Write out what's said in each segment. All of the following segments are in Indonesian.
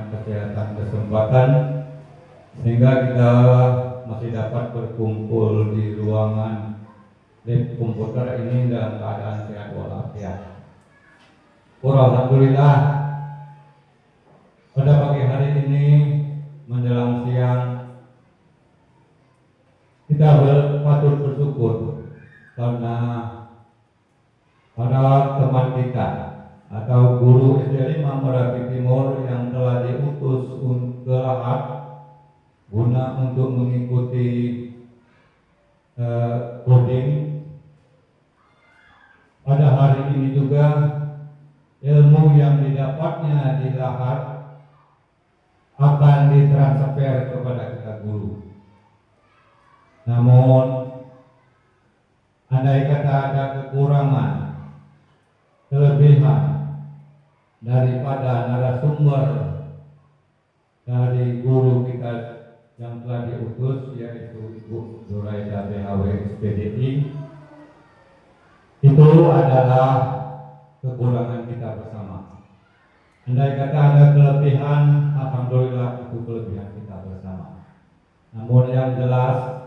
dengan kesehatan kesempatan sehingga kita masih dapat berkumpul di ruangan lab komputer ini dalam keadaan sehat walafiat. Alhamdulillah, pada pagi hari ini menjelang siang kita patut bersyukur karena para teman kita atau guru SD 5 Merapi Timur yang telah diutus ke Lahat guna untuk mengikuti coding. Pada hari ini juga ilmu yang didapatnya di Lahat akan ditransfer kepada kita guru. Namun andai kata ada kekurangan, kelebihan daripada narasumber dari guru kita yang telah diutus, yaitu Ibu Zuraida BHW SPDI, itu adalah kekurangan kita bersama. Andai kata ada kelebihan, alhamdulillah itu kelebihan kita bersama. Namun yang jelas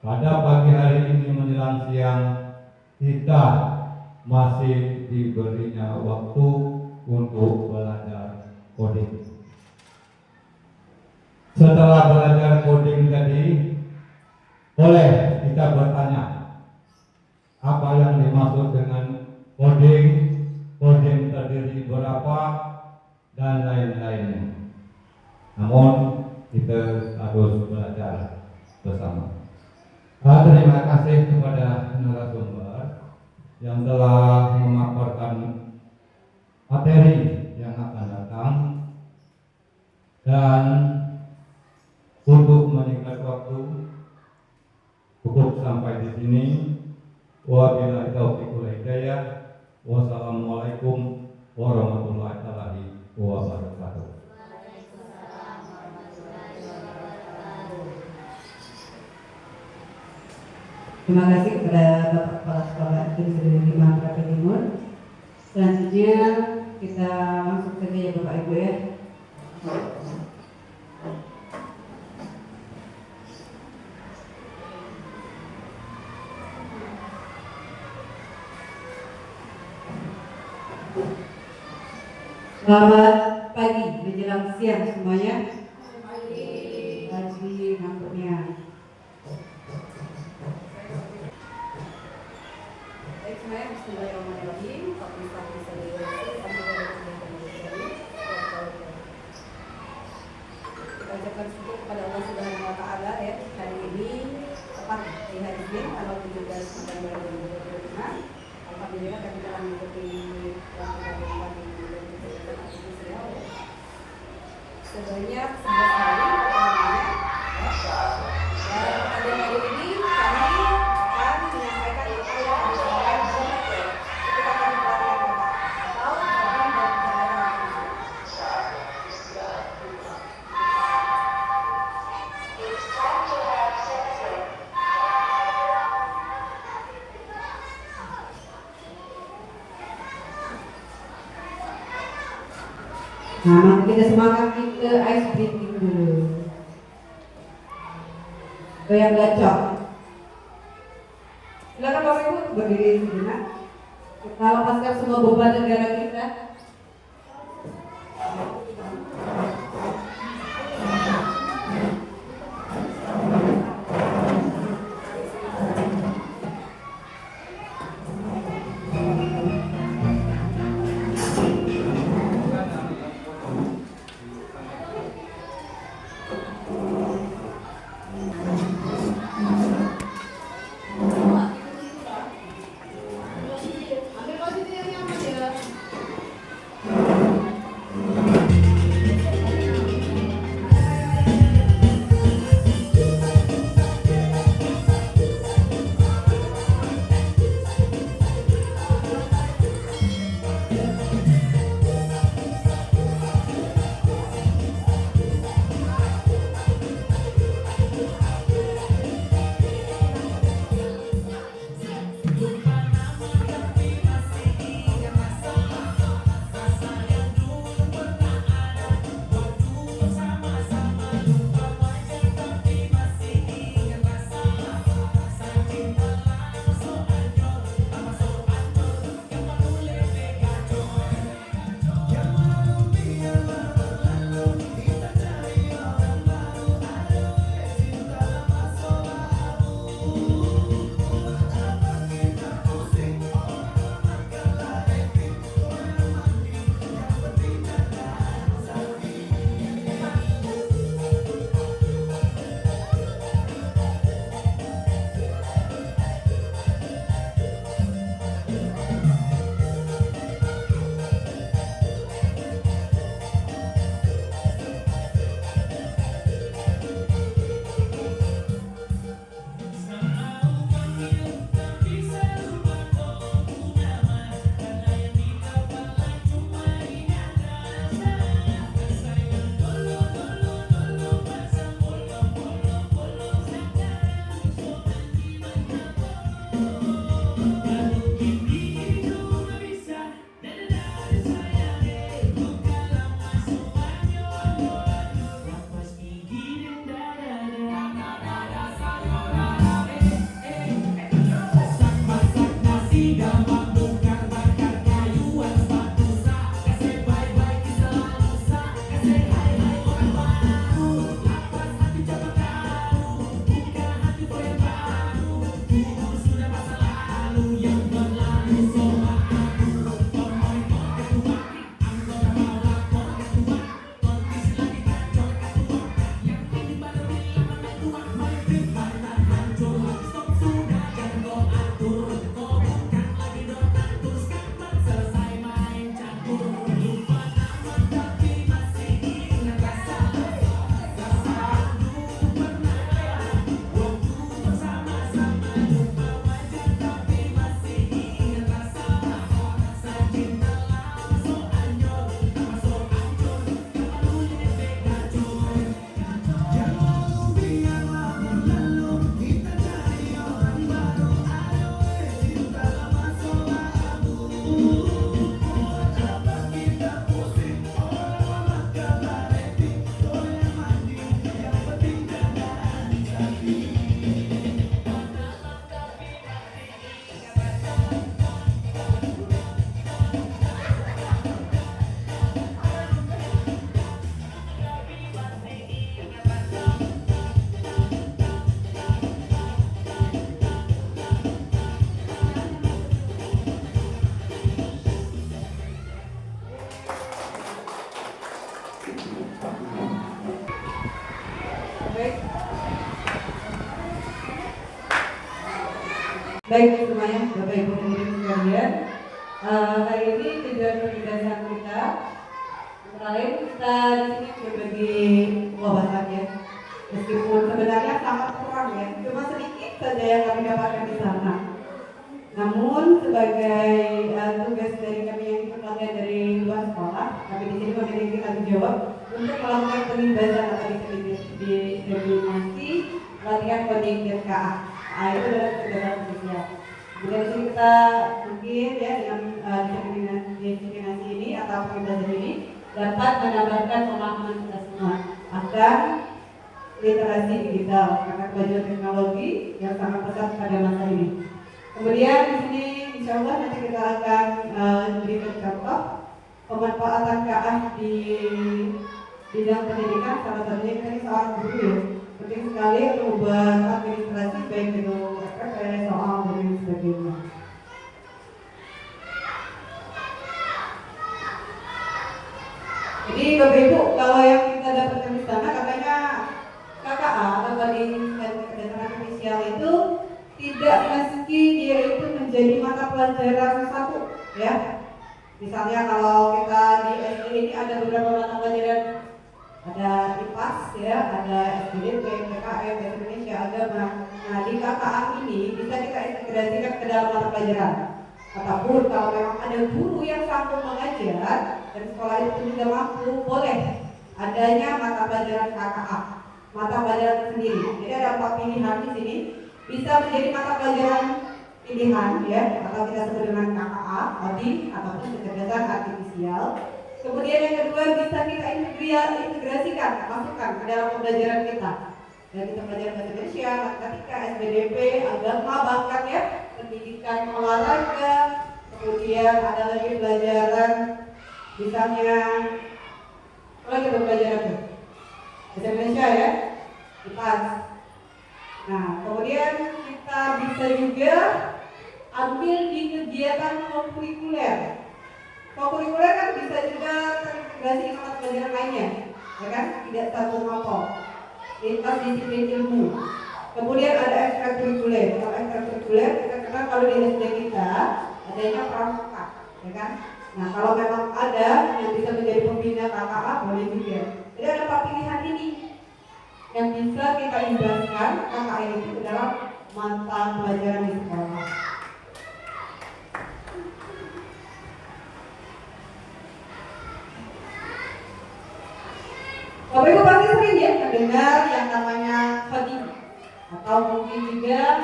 pada pagi hari ini menjelang siang kita masih diberinya waktu untuk belajar coding. Setelah belajar coding tadi, boleh kita bertanya apa yang dimaksud dengan coding, coding terdiri berapa, dan lain-lainnya. Namun kita harus belajar bersama. Terima kasih kepada narasumber yang telah memaparkan materi yang akan datang, dan untuk menyingkat waktu cukup sampai di sini. Wabillahi taufiq wal hidayah. Wassalamualaikum warahmatullahi wabarakatuh. Terima kasih kepada Bapak Kepala Sekolah SD 5 Merapi Timur. Selanjutnya kita langsung saja ya Bapak Ibu ya. Selamat pagi menjelang siang semuanya. Pagi nampaknya. Bismillahirrahmanirrahim. Kita ucapkan syukur kepada Allah Subhanahu wa taala ya. Hari ini tepat di hari Senin tanggal 17 November 2025. Alhamdulillah kami telah mengikuti sebanyak 11 hari pertamanya. Dan pada hari ini kami akan menyampaikan apa yang disampaikan ketika kami pelatihan atau coding dan kecerdasan Nah, kita semangat ke ice breathing dulu. Goyang gacok. Silakan Bapak Ibu berdiri sejenak. Kita lepaskan semua beban negara kita. Baik semuanya, Bapak Ibu hadirin sekalian, hari ini tujuan penugasan kita antara lain kita di sini berbagi wawasan ya. Meskipun sebenarnya sangat kurang ya, cuma sedikit saja yang kami dapatkan di sana. Namun sebagai tugas dari kami yang diperlukan dari luar sekolah, kami di sini memiliki tanggung jawab untuk melakukan penindasan atau diseminasi latihan coding dan KA. Itu adalah kegiatan sosial. Kemudian di sini kita mungkin ya dengan diseminasi ini atau penindasan ini dapat menambahkan pemahaman kita semua akan literasi digital karena kemajuan teknologi yang sangat pesat pada masa ini. Kemudian di sini insya Allah nanti kita akan berikan contoh pemanfaatan KA di bidang pendidikan, salah satunya kita ini seorang guru ya. Penting sekali untuk membuat administrasi baik itu soal dan sebagainya. Jadi Bapak Ibu, kalau yang kita dapatkan di sana katanya KKA atau coding dan kecerdasan artifisial itu tidak meski dia itu menjadi mata pelajaran satu ya. Misalnya kalau kita di SD ini ada beberapa mata pelajaran, ada IPAS ya, ada SBDP, PKM, Bahasa Indonesia, Agama. Nah di KKA ini bisa kita integrasikan ke dalam mata pelajaran. Ataupun kalau memang ada guru yang sanggup mengajar dan sekolah itu juga mampu, boleh adanya mata pelajaran KKA, mata pelajaran sendiri. Jadi ada 4 pilihan di sini, bisa menjadi mata pelajaran pilihan ya, atau kita sebut dengan KKA, coding ataupun kecerdasan artifisial. Kemudian yang kedua bisa kita integrasikan, masukkan ke dalam pembelajaran kita. Dan kita belajar bahasa Indonesia, matematika, SBDP, agama, bahkan ya pendidikan olahraga. Kemudian ada lagi pelajaran misalnya apa lagi pelajaran bahasa Indonesia ya, IPAS. Nah kemudian kita bisa juga ambil di kegiatan kurikuler. Kurikuler kan bisa juga terintegrasi dengan pelajaran lainnya, ya kan? Tidak satu kelompok. Lintas disiplin ilmu. Kemudian ada ekstrakurikuler. Kalau ekstrakurikuler kita kenal kalau di SD kita adanya pramuka, ya kan? Nah kalau memang ada yang bisa menjadi pembina KKA boleh juga. Jadi ada 4 pilihan ini yang bisa kita ibaskan KKA itu ke dalam mata pelajaran di sekolah. Bapak Ibu pasti sering ya mendengar yang namanya coding atau mungkin juga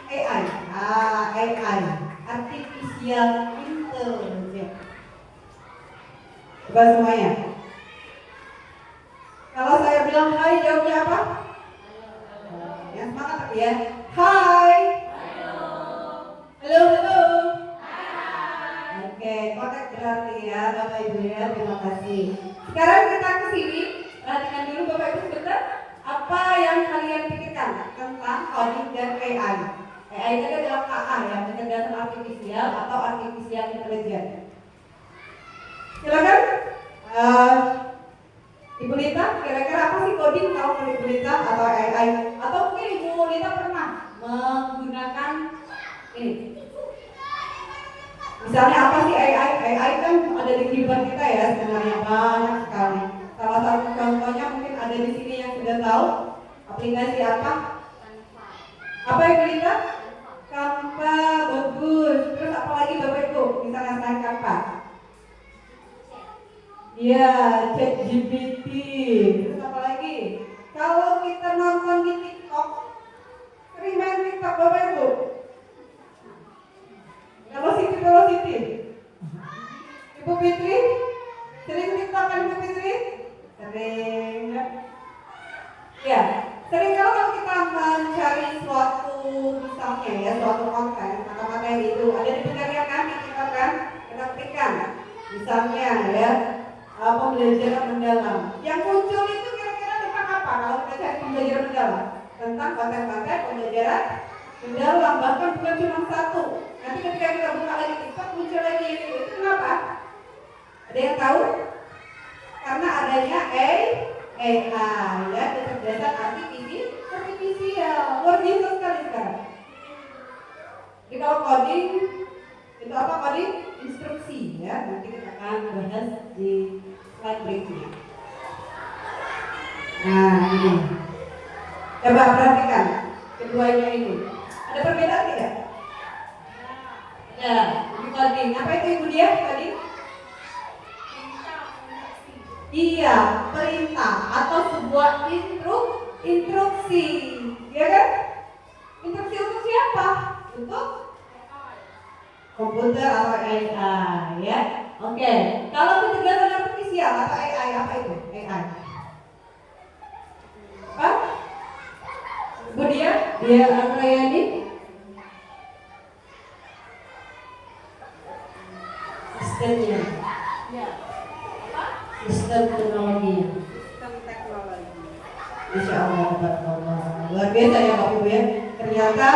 AI. AI, artificial intelligence. Coba semuanya. Kalau saya bilang hai, jawabnya apa? Yang semangat tapi ya. Hai. Halo, halo. Oke, konek berarti ya Bapak Ibu ya, terima kasih. Sekarang kita ke sini. Perhatikan dulu Bapak Ibu sebentar, apa yang kalian pikirkan tentang coding dan AI? AI itu adalah KA ya, kecerdasan artifisial atau artificial intelligence. Silakan, Ibu Lita, kira-kira apa sih coding kalau Ibu Lita atau AI? Atau mungkin Ibu Lita pernah menggunakan ini? Misalnya apa sih AI? AI kan ada di kehidupan kita ya, sebenarnya banyak sekali. Salah satu contohnya mungkin ada di sini yang sudah tahu aplikasi apa? Apa yang kita? Canva, bagus. Terus apa lagi Bapak Ibu? Misalnya selain Canva? Ya, ChatGPT. Terus apa lagi? Kalau kita nonton di TikTok, sering main TikTok Bapak Ibu? Kalau Siti, Ibu Fitri, sering TikTok kan Ibu Fitri? Sering. Ya, sering kalau kita mencari suatu misalnya ya, suatu konten atau materi itu ada di pencarian kami kita kan, kita ketikkan. Misalnya ya, pembelajaran mendalam. Yang muncul itu kira-kira tentang apa? Kalau kita cari pembelajaran mendalam, tentang konten-konten pembelajaran mendalam, bahkan bukan cuma satu. Nanti ketika kita buka lagi TikTok muncul lagi itu kenapa? Ada yang tahu? Karena adanya AI ya, kecerdasan artifisial. Luar biasa sekali sekarang. coding itu apa coding? Instruksi ya. Nanti kita akan bahas di slide berikutnya. Nah ini, coba perhatikan keduanya ini. Ada perbedaan tidak? Ya, ini coding. Apa itu Ibu dia tadi? Iya, perintah atau sebuah instruksi, ya kan? Instruksi untuk siapa? Untuk komputer atau AI, ya. Oke, kalau kecerdasan artifisial atau AI apa itu? AI. Apa? Bu dia Aprayani. Sistemnya. Sistem teknologi. Insya Allah dapat Allah. Luar biasa ya Bapak Ibu ya. Ternyata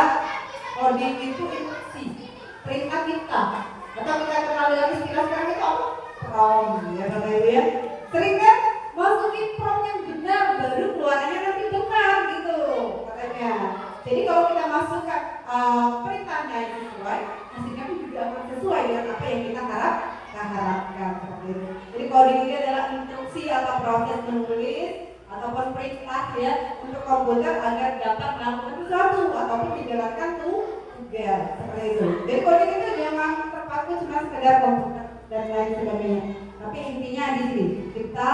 coding itu instruksi, perintah kita. Atau kita kenal dengan istilah sekarang itu apa? Prompt ya Bapak Ibu ya. Sering kan masukin prompt yang benar baru keluarannya nanti benar gitu katanya. Jadi kalau kita masukkan perintahnya yang sesuai, hasilnya pun juga akan sesuai dengan apa yang kita harapkan seperti itu. Jadi coding ini adalah instruksi atau proses menulis ataupun perintah ya untuk komputer agar dapat melakukan sesuatu ataupun menjalankan tugas seperti itu. Jadi coding itu jangan terpaku cuma sekedar komputer dan lain sebagainya. Tapi intinya di sini kita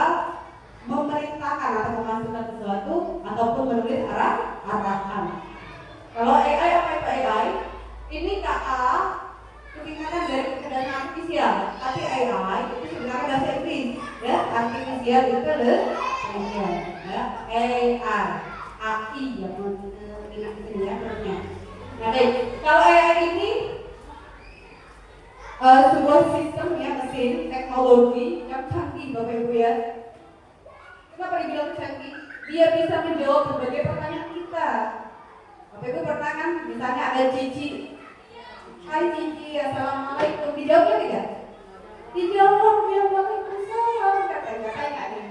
memerintahkan atau memasukkan sesuatu ataupun menulis arahan. Kalau AI apa itu AI? Ini KA ketinggalan dari kecerdasan artifisial. Tapi AI itu sebenarnya bahasa Inggris ya. Artifisial itu ya. AI yang ingat di sini ya terusnya. Nah, kalau AI ini sebuah sistem ya mesin teknologi yang canggih Bapak Ibu ya. Kenapa dibilang canggih? Dia bisa menjawab berbagai pertanyaan kita. Bapak Ibu pernah kan misalnya ada Cici. Hai Cici, assalamualaikum. Dijawabnya tidak? Dijawab ya waalaikumsalam katanya nih.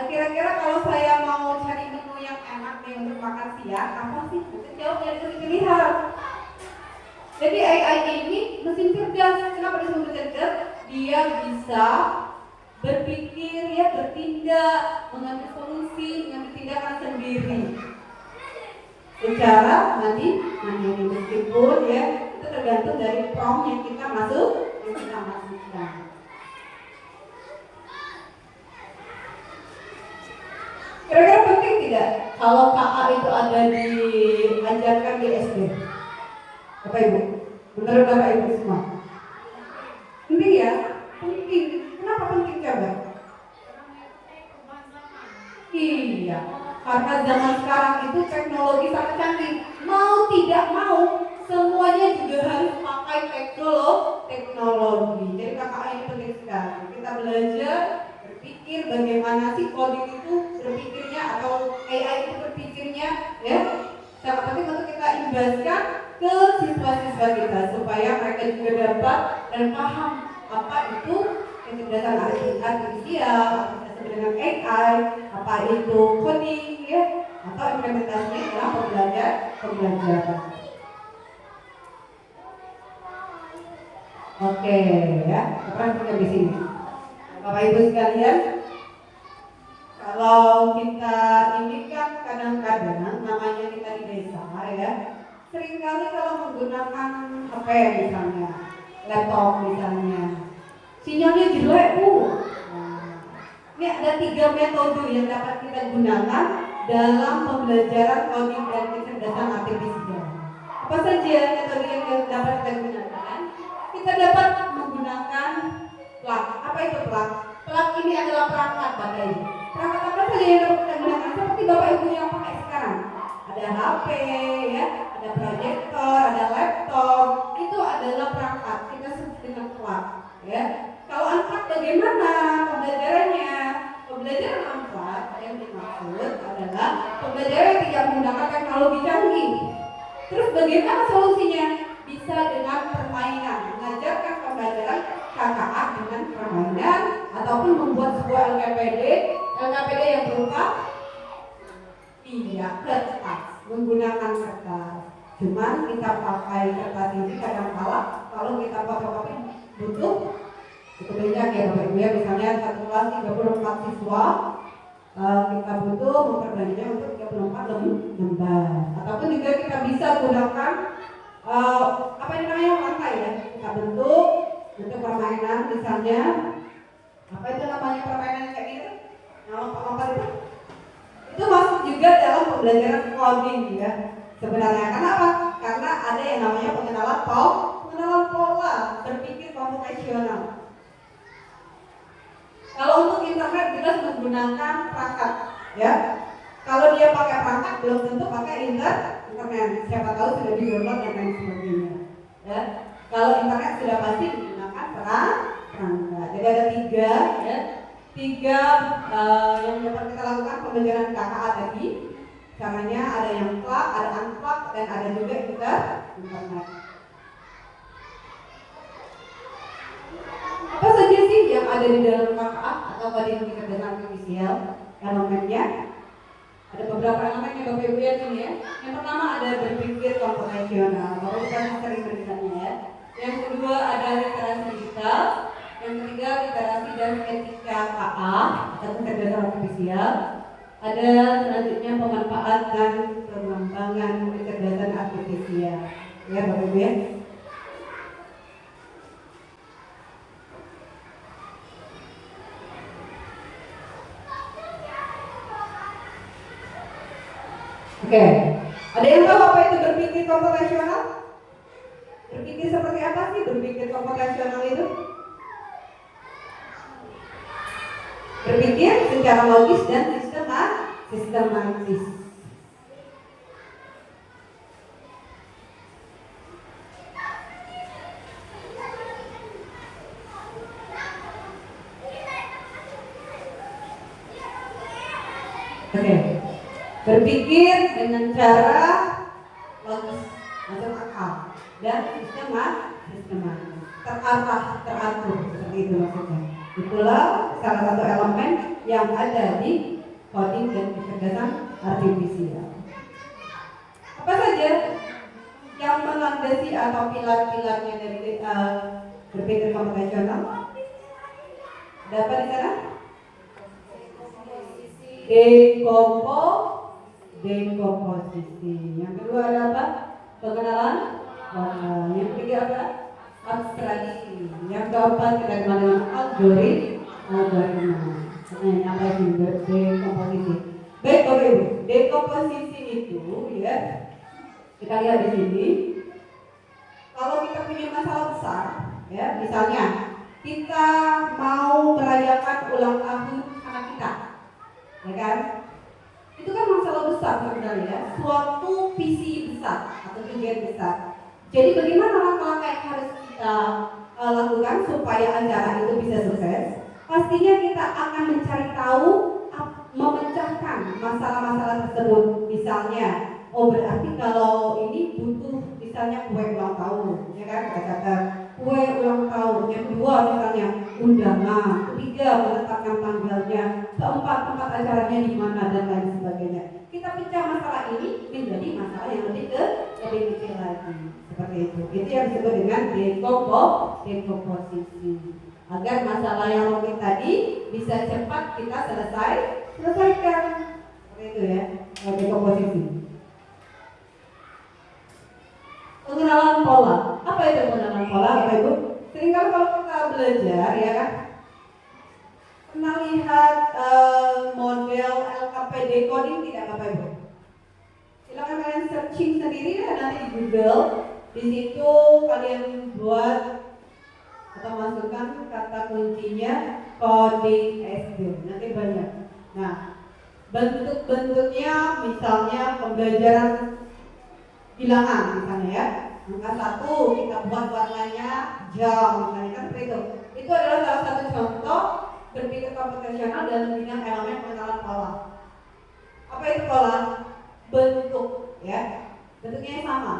Kira-kira kalau saya mau cari menu yang enak nih untuk makan siang, apa sih? Kita jawabnya dari pilihan. Jadi AI ini mesin cerdas. Kenapa disebut cerdas? Dia bisa berpikir ya, bertindak, mengambil solusi, mengambil tindakan sendiri. Secara mandiri meskipun ya itu tergantung dari prompt yang kita masukkan. Kira-kira penting tidak kalau KA itu ada diajarkan di SD? Bapak Ibu, menurut Bapak Ibu semua? Penting ya? Penting. Kenapa penting coba? Iya, karena zaman sekarang itu teknologi sangat canggih. Mau tidak mau, semuanya juga harus pakai teknologi. Jadi KKA ini penting sekali. Kita belajar berpikir bagaimana sih coding itu berpikirnya atau AI itu berpikirnya, ya. Sangat penting untuk kita imbaskan ke siswa-siswa kita supaya mereka juga dapat dan paham apa itu kecerdasan artifisial, dengan AI, apa itu coding ya, atau implementasinya dalam pembelajaran. Oke ya, perhatikan di sini. Bapak Ibu sekalian, kalau kita ini kan kadang-kadang namanya kita di desa ya, seringkali kalau menggunakan HP misalnya, laptop misalnya, sinyalnya jelek Ini ada 3 metode yang dapat kita gunakan dalam pembelajaran coding dan kecerdasan artifisial. Apa saja metode yang dapat kita gunakan? Kita dapat menggunakan plug. Apa itu plug? Plug ini adalah perangkat Bapak Ibu. Perangkat apa saja yang dapat kita gunakan? Seperti Bapak Ibu yang pakai sekarang. Ada HP, ya, ada proyektor, ada laptop. Itu adalah perangkat. Kita sebut dengan plug. Ya. Kalau unplug bagaimana pembelajarannya? Pembelajaran unplug yang dimaksud adalah pembelajaran yang tidak menggunakan teknologi canggih. Terus bagaimana solusinya? Bisa dengan permainan, mengajarkan pembelajaran KKA dengan permainan ataupun membuat sebuah LKPD yang berupa kertas, menggunakan kertas. Cuman kita pakai kertas ini kadang-kala kalau kita fotokopi butuh itu banyak ya Bapak Ibu ya, misalnya satu kelas 34 siswa, kita butuh memperbanyaknya untuk 34 lembar. Ataupun juga kita bisa gunakan apa yang namanya lantai ya, kita bentuk untuk permainan, misalnya apa itu namanya permainan kayak gitu, lompat-lompat itu masuk juga dalam pembelajaran coding ya. Sebenarnya kenapa? Karena ada yang namanya pengenalan pola berpikir komputasional. Kalau untuk internet jelas menggunakan perangkat ya. Kalau dia pakai perangkat belum tentu pakai internet. Siapa tahu sudah di-download dan lain sebagainya. Ya. Kalau internet sudah pasti menggunakan perangkat. Jadi ada tiga yang dapat kita lakukan pembelajaran KKA tadi. Caranya ada yang plug, ada unplug, dan ada juga internet. Apa saja sih yang ada di dalam KKA atau coding kecerdasan artifisial? Elemennya ada beberapa elemen yang Bapak Ibu lihat ini ya. Yang pertama ada berpikir komputasional, Bapak kita sering mendengarnya ya. Yang kedua ada literasi digital. Yang ketiga literasi dan etika KA atau kecerdasan artifisial. Ada selanjutnya pemanfaatan pengembangan kecerdasan artifisial. Ya Bapak Ibu ya. Oke, ada yang tahu apa itu berpikir komputasional? Berpikir seperti apa sih berpikir komputasional itu? Berpikir secara logis dan sistematis. Oke. Berpikir dengan cara logis, masuk akal dan sistematis, teratur seperti itu maksudnya. Itulah salah satu elemen yang ada di coding dan kecerdasan artifisial. Apa saja yang melandasi atau pilar-pilarnya dari berpikir komputasional? Ada apa di sana? Dekomposisi. Yang kedua ada apa? Pengenalan. Yang ketiga apa? Abstraksi. Yang keempat kita kenal dengan algoritma. Ini apa sih dekomposisi? Baik Bapak Ibu, dekomposisi itu ya kita lihat di sini. Kalau kita punya masalah besar, ya misalnya kita mau merayakan ulang tahun anak kita. Ya kan? Itu kan masalah besar sebenarnya, suatu visi besar atau tujuan besar. Jadi bagaimana langkah-langkah yang harus kita lakukan supaya acara itu bisa sukses? Pastinya kita akan mencari tahu, memecahkan masalah-masalah tersebut. Misalnya, berarti kalau ini butuh misalnya kue ulang tahun, ya kan? Kita catat kue ulang tahun. Yang kedua misalnya undangan, ketiga menetapkan tanggalnya, keempat tempat acaranya di mana dan lain sebagainya. Kita pecah masalah ini menjadi masalah yang lebih kecil lagi, seperti itu. Itu yang disebut dengan dekomposisi. Agar masalah yang rumit tadi bisa cepat kita selesaikan, seperti itu ya, dekomposisi. Pengenalan pola. Apa itu pengenalan pola, Bapak Ibu? Seringkali kalau kita belajar, ya kan, pernah lihat model LKPD coding tidak, Bapak Ibu? Silakan kalian searching sendiri ya nanti di Google. Di situ kalian buat atau masukkan kata kuncinya coding SD. Nanti banyak. Nah, bentuk-bentuknya misalnya pembelajaran bilangan misalnya ya. Angka 1 kita buat warnanya jam misalnya kan seperti itu. Itu adalah salah satu contoh berpikir komputasional dalam bidang elemen pengenalan pola. Apa itu pola? Bentuk ya. Bentuknya yang sama.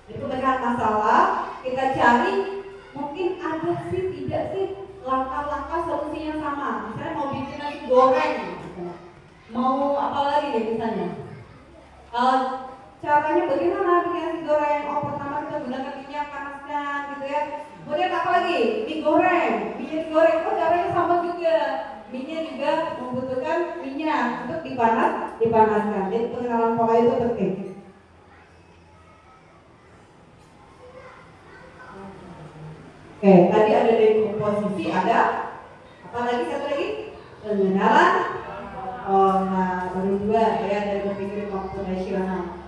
Jadi pemecahan masalah kita cari mungkin ada sih tidak sih langkah-langkah solusinya sama. Misalnya mau bikin nasi goreng misalnya. Mau apa lagi deh misalnya? caranya bagaimana bikin nasi goreng. Oh, pertama kita gunakan minyak, panaskan gitu ya. Kemudian apa lagi? Mie goreng. Mie digoreng, oh caranya sama juga. Minyak juga membutuhkan minyak untuk dipanaskan. Jadi pengenalan pola itu penting. Oke, tadi ada dekomposisi, ada apa lagi, satu lagi? Pengenalan pola. Baru dua ya, dari berpikir komputasional.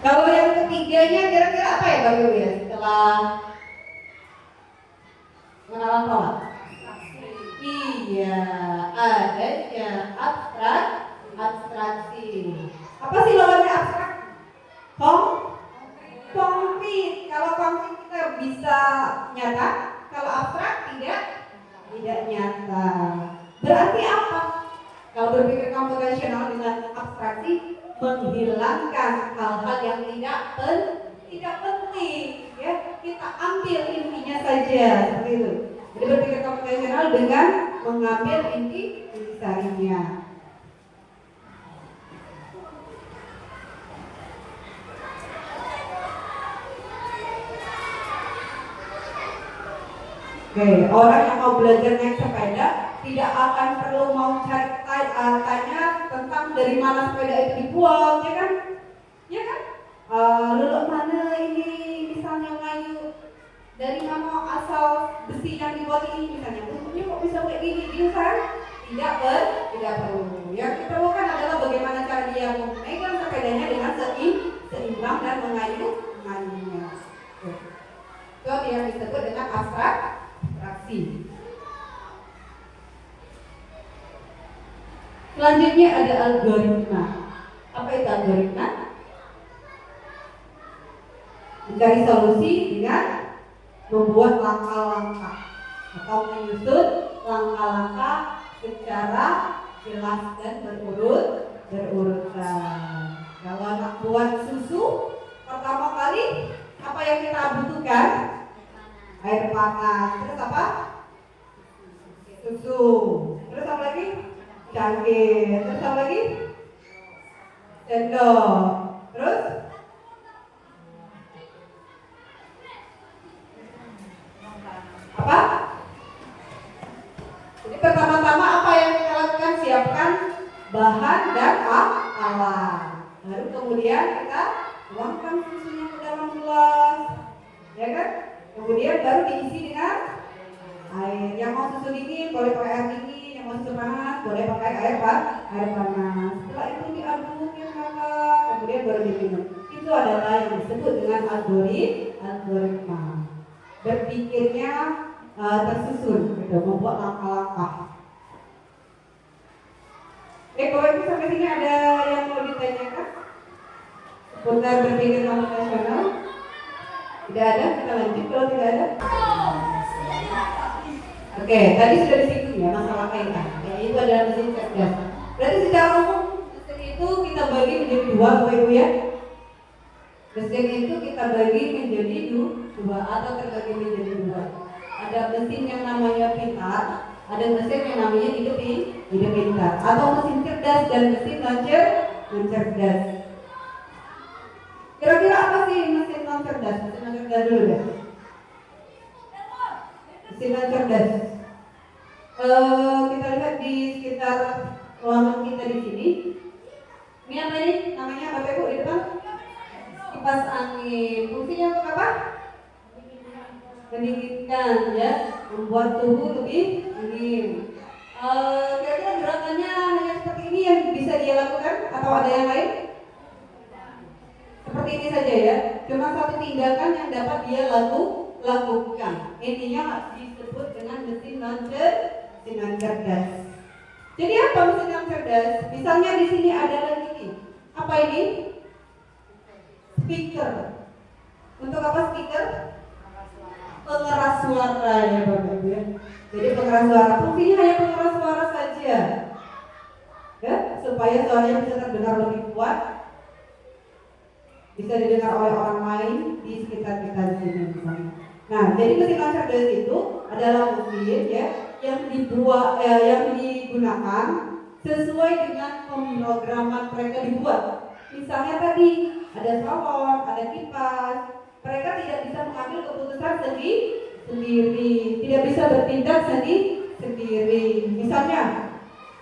Kalau yang ketiganya kira-kira apa ya Bapak Ibu ya? Setelah pengenalan pola. Iya, adanya abstraksi. Apa sih lawannya abstrak? Konkret. Kalau konkret kita bisa nyata, kalau abstrak tidak nyata. Berarti apa? Kalau berpikir komputasional dengan abstraksi, menghilangkan hal-hal yang tidak penting, ya kita ambil intinya saja, seperti itu. Jadi berpikir komputasional dengan mengambil inti sarinya. Oke, orang yang mau belajar naik sepeda tidak akan perlu mau cari tanya tentang dari mana sepeda itu dibuat, ya kan? Ya kan? Lalu mana ini misalnya ngayu, dari mana asal besi yang dibuat ini misalnya, bentuknya kok bisa kayak gini, gitu kan? Tidak perlu. Yang diperlukan adalah bagaimana cara dia memegang sepedanya dengan seimbang dan mengayunya. Itu yang disebut dengan abstraksi. Selanjutnya ada algoritma. Apa itu algoritma? Mencari solusi dengan membuat langkah-langkah atau menyusun langkah-langkah secara jelas dan berurutan. Kalau nak buat susu, pertama kali apa yang kita butuhkan? Air panas. Terus apa? Susu. Terus apa lagi? Cangkir. Terus apa lagi? Sendok. Terus? Apa? Jadi pertama-tama apa yang kita lakukan? Siapkan bahan dan alat. Baru kemudian kita tuangkan susunya ke dalam gelas, ya kan? Kemudian baru diisi dengan air. Yang mau susu dingin boleh pakai air dingin, yang mau susu panas boleh pakai air panas. Setelah itu diaduk ya kakak, kemudian baru diminum. Itu adalah yang disebut dengan algoritma. Berpikirnya tersusun, gitu, membuat langkah-langkah. Kalau itu sampai sini ada yang mau ditanyakan seputar berpikir komputasional? Tidak ada, kita lanjut. Kalau tidak ada, oke, tadi sudah disinggung ya masalah kaitan. Itu adalah mesin cerdas. Berarti secara umum mesin itu kita bagi menjadi dua, Bapak Ibu ya. Mesin itu kita bagi menjadi dua atau terbagi menjadi dua. Ada mesin yang namanya pintar, ada mesin yang namanya hidup pintar, atau mesin cerdas dan mesin non-cerdas. Kira-kira apa sih mesin non-cerdas? Mesin non-cerdas dulu deh. Mesin non-cerdas. Kita lihat di sekitar ruangan kita di sini. Ini apa ini? Namanya Bapak Ibu di depan? Kipas angin. Fungsinya untuk apa? Mendinginkan ya, membuat tubuh lebih dingin. Kira-kira gerakannya hanya seperti ini yang bisa dia lakukan atau ada yang lain? Seperti ini saja ya, cuma satu tindakan yang dapat dia lakukan. Intinya disebut dengan mesin non-cerdas. Jadi apa mesin non-cerdas? Misalnya di sini ada lagi nih. Apa ini? Speaker. Untuk apa speaker? Pengeras suara ya Bapak Ibu ya. Jadi pengeras suara, fungsinya hanya pengeras suara saja, ya, supaya suaranya bisa terdengar lebih kuat, bisa didengar oleh orang lain di sekitar kita di sini misalnya. Nah, jadi mesin non-cerdas itu adalah mesin ya yang digunakan sesuai dengan pemrograman mereka dibuat. Misalnya tadi ada salon, ada kipas, mereka tidak bisa mengambil keputusan sendiri, tidak bisa bertindak sendiri. Misalnya,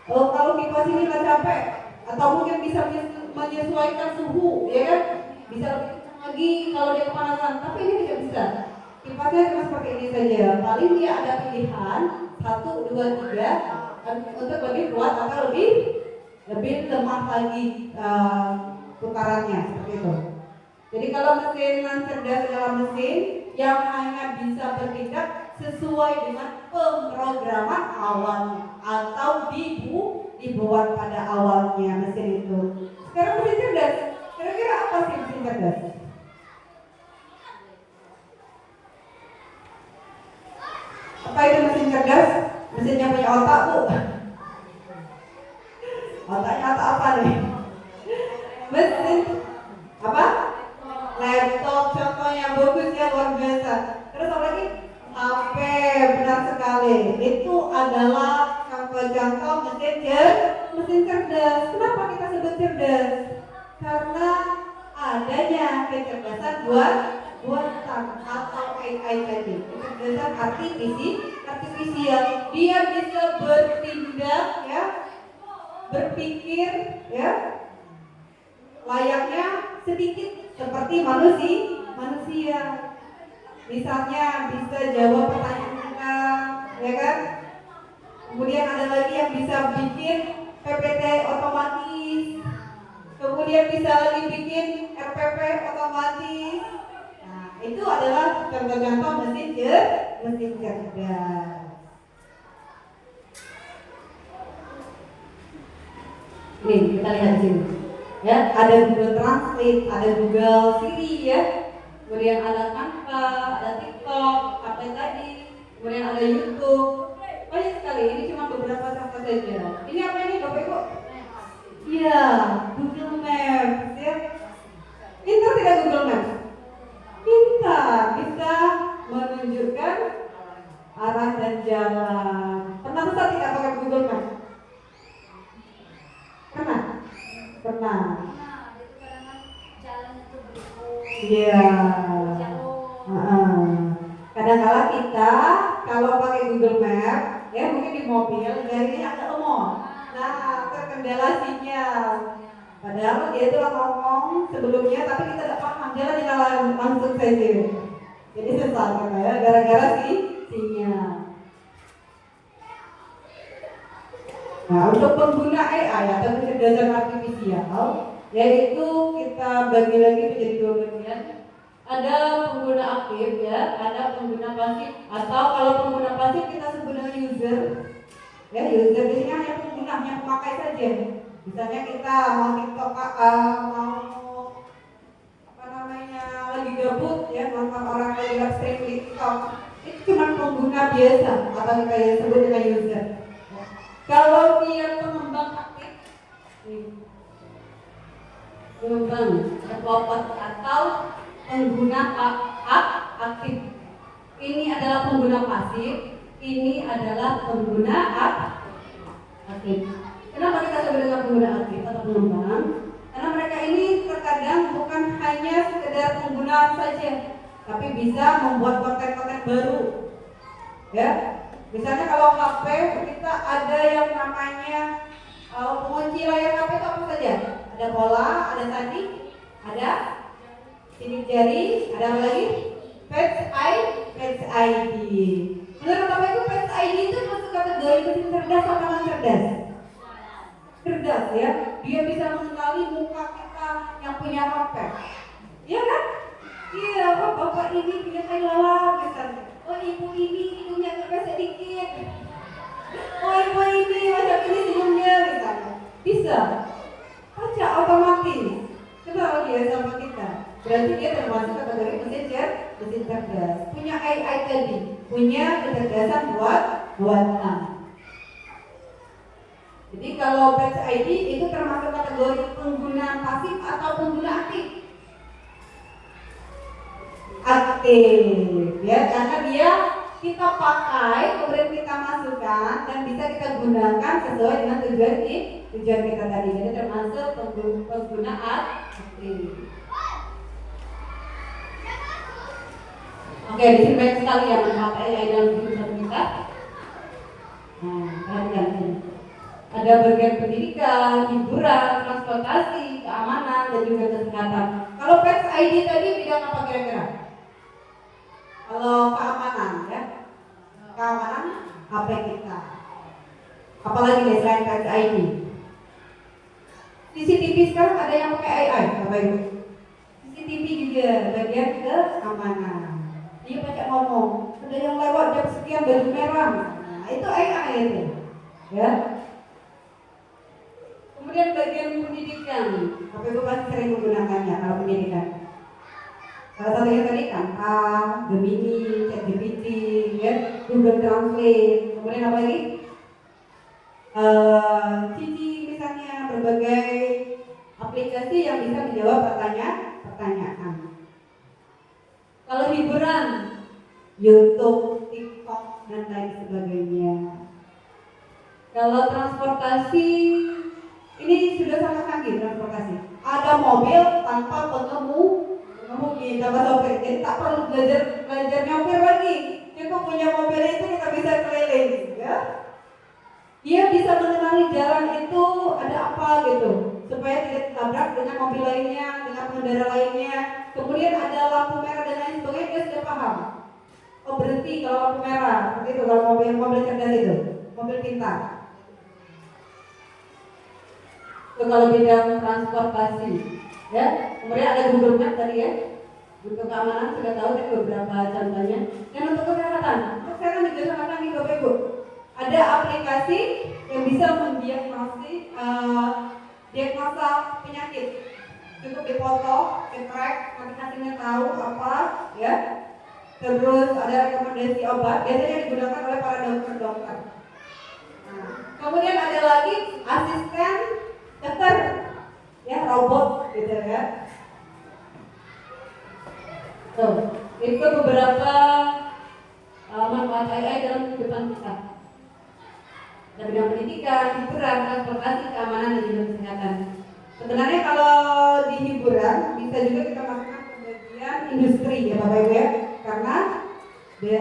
kalau kipas ini nggak capek, atau mungkin bisa menyesuaikan suhu, ya kan? Bisa lebih kencang lagi kalau dia kepanasan, tapi ini tidak bisa. Kipasnya cuma seperti ini saja. Paling dia ada pilihan 1, 2, 3 untuk lebih kuat atau lebih lemah lagi putarannya seperti itu. Jadi kalau mesin cerdas adalah mesin yang hanya bisa bertindak sesuai dengan pemrograman awalnya atau dibuat pada awalnya mesin itu. Sekarang mesin cerdas, kira-kira apa sih mesin cerdas? Apa itu mesin cerdas? Mesinnya punya otak, Bu. Otaknya otak apa nih? Mesin apa? Laptop contohnya bagus ya, luar biasa. Terus apa lagi? HP, benar sekali. Itu adalah contoh-contoh mesin cerdas. Kenapa kita sebut cerdas? Karena adanya kecerdasan buatan atau AI tadi. Kecerdasan artifisial. Dia bisa bertindak ya, berpikir ya, layaknya sedikit seperti manusia. Misalnya bisa jawab pertanyaan kita, ya kan? Kemudian ada lagi yang bisa bikin PPT otomatis. Kemudian bisa lagi bikin RPP otomatis. Nah, itu adalah contoh-contoh mesin cerdas. Nih, kita lihat di sini. Ya, ada Google Translate, ada Google Siri ya. Kemudian ada Canva, ada TikTok, apa tadi. Kemudian ada YouTube. Banyak sekali. Ini cuma beberapa contoh saja. Ini apa ini, Bapak Ibu? Iya, Google Maps ya. Pintar tidak Google Maps? Pintar, bisa menunjukkan arah dan jalan. Pernah sesat tidak pakai Google Maps? Pernah. Iya. Kadang-kala kita kalau pakai Google Map, ya mungkin di mobil jarinya agak lemot. Nah, terkendala sinyal. Padahal dia itu ngomong sebelumnya, tapi kita tidak paham, jalan langsung saja. Jadi sesat ya, gara-gara sinyal. Nah, untuk pengguna AI atau kecerdasan artifisial, yaitu kita bagi lagi menjadi dua bagian. Ada pengguna aktif ya, ada pengguna pasif. Atau kalau pengguna pasif kita sebut dengan user. Ya, user di sini hanya pengguna, hanya pemakai saja. Misalnya kita mau TikTok, lagi gabut ya, nonton orang lagi live stream TikTok. Itu cuma pengguna biasa atau kita sebut dengan user. Kalau dia pengembang aktif, pengembang developer atau pengguna aktif, ini adalah pengguna pasif, ini adalah pengguna aktif. Kenapa kita sebut dengan pengguna aktif atau pengembang? Karena mereka ini terkadang bukan hanya sekedar pengguna saja, tapi bisa membuat konten-konten baru, ya. Misalnya kalau HP kita ada yang namanya pengunci layar HP itu apa saja? Ada pola, ada sandi, ada sidik jari, ada apa lagi? Face ID. Menurut Bapak Ibu, Face ID itu masuk kategori mesin cerdas atau non cerdas? Cerdas ya, dia bisa mengenali muka kita yang punya HP. Iya kan? Iya, bapak ini punya kain lalat misalnya. Oh, ibu ini hidungnya agak sedikit. Oh, ibu ini macam ini senyumnya misalnya. Bisa. Baca otomatis. Kenal dia sama kita. Berarti dia termasuk kategori mesin cerdas. Punya AI tadi, punya kecerdasan buatan. Jadi kalau Face ID itu termasuk kategori pengguna pasif atau pengguna aktif. Aktif ya, karena dia kita pakai, kemudian kita masukkan dan bisa kita gunakan sesuai dengan tujuan kita tadi. Jadi termasuk penggunaan ini. Oke, di sini banyak sekali yang memakai AI dalam kehidupan kita. Nah, perhatikan ini. Ada bagian pendidikan, hiburan, transportasi, keamanan, dan juga kesehatan. Kalau Pets ID tadi bidang apa kira-kira? Kalau keamanan ya, keamanan HP kita. Apalagi nih selain Pets ID? CCTV sekarang ada yang pakai AI, Bapak Ibu. CCTV juga bagian keamanan. Dia pakai ngomong, ada yang lewat jam sekian baju merah. Nah, itu AI itu, ya. Kemudian bagian pendidikan, Bapak Ibu pasti sering menggunakannya kalau pendidikan. Salah satunya tadi Canva, Gemini, ChatGPT, ya, Google Translate. Kemudian apa lagi? Cici misalnya berbagai aplikasi yang bisa menjawab pertanyaan. Kalau hiburan, YouTube, TikTok, dan lain sebagainya. Kalau transportasi, ini sudah sangat canggih transportasi. Ada mobil tanpa pengemudi, tanpa sopir. Jadi tak perlu belajar nyopir lagi. Cukup punya mobil itu kita bisa keliling, ya. Dia bisa mengenali jalan itu ada apa gitu, supaya tidak ditabrak dengan mobil lainnya, dengan pengendara lainnya. Kemudian ada lampu merah dan lain sebagainya, dia sudah paham. Oh berhenti kalau lampu merah, seperti itu kalau mobil cerdas itu, mobil pintar. Itu kalau bidang transportasi, ya. Kemudian ada Google Map tadi ya. Untuk keamanan sudah tahu dari beberapa contohnya. Dan untuk kesehatan juga sangat canggih Bapak Ibu. Ada aplikasi yang bisa diagnosa penyakit. Cukup dipoto, di-track, nanti hasilnya tahu apa, ya. Terus ada rekomendasi obat, biasanya digunakan oleh para dokter. Nah, kemudian ada lagi asisten dokter, ya, robot gitu ya. Tuh, itu beberapa manfaat AI dalam kehidupan kita. Ada bidang pendidikan, hiburan, transportasi, keamanan, dan juga kesehatan. Sebenarnya kalau di hiburan bisa juga kita masukkan ke bagian industri ya Bapak Ibu ya, karena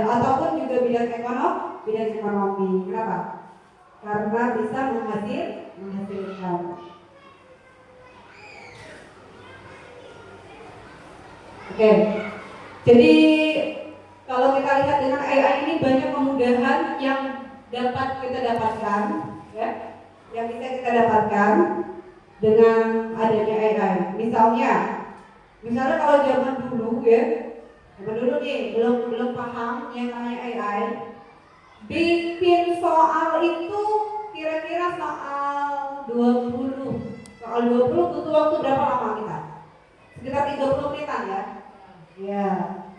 ataupun juga bidang ekonomi. Kenapa? Karena bisa menghasilkan. Oke. Jadi kalau kita lihat dengan AI ini banyak kemudahan yang dapat kita dapatkan, ya, yang bisa kita dapatkan dengan adanya AI. Misalnya kalau zaman dulu nih belum paham yang namanya AI, bikin soal itu kira-kira soal 20 butuh waktu berapa lama kita? Sekitar 30 menitan ya. Ya,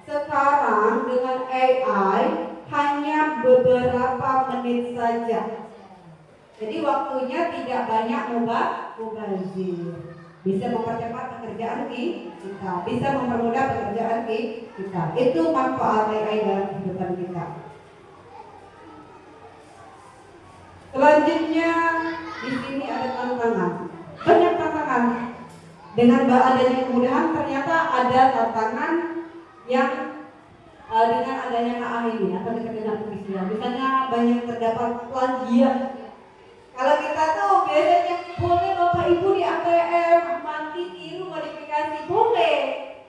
sekarang dengan AI hanya beberapa menit saja. Jadi waktunya tidak banyak mubazir. Bisa mempercepat pekerjaan kita, bisa mempermudah pekerjaan kita. Itu manfaat AI dalam kehidupan kita. Selanjutnya di sini ada tantangan. Banyak tantangan. Dengan adanya kemudahan ternyata ada tantangan yang dengan adanya KA ini atau dengan peristiwa. Misalnya banyak terdapat plagiat. Kalau kita tuh biasanya boleh Bapak Ibu di ATM mati tiru modifikasi boleh,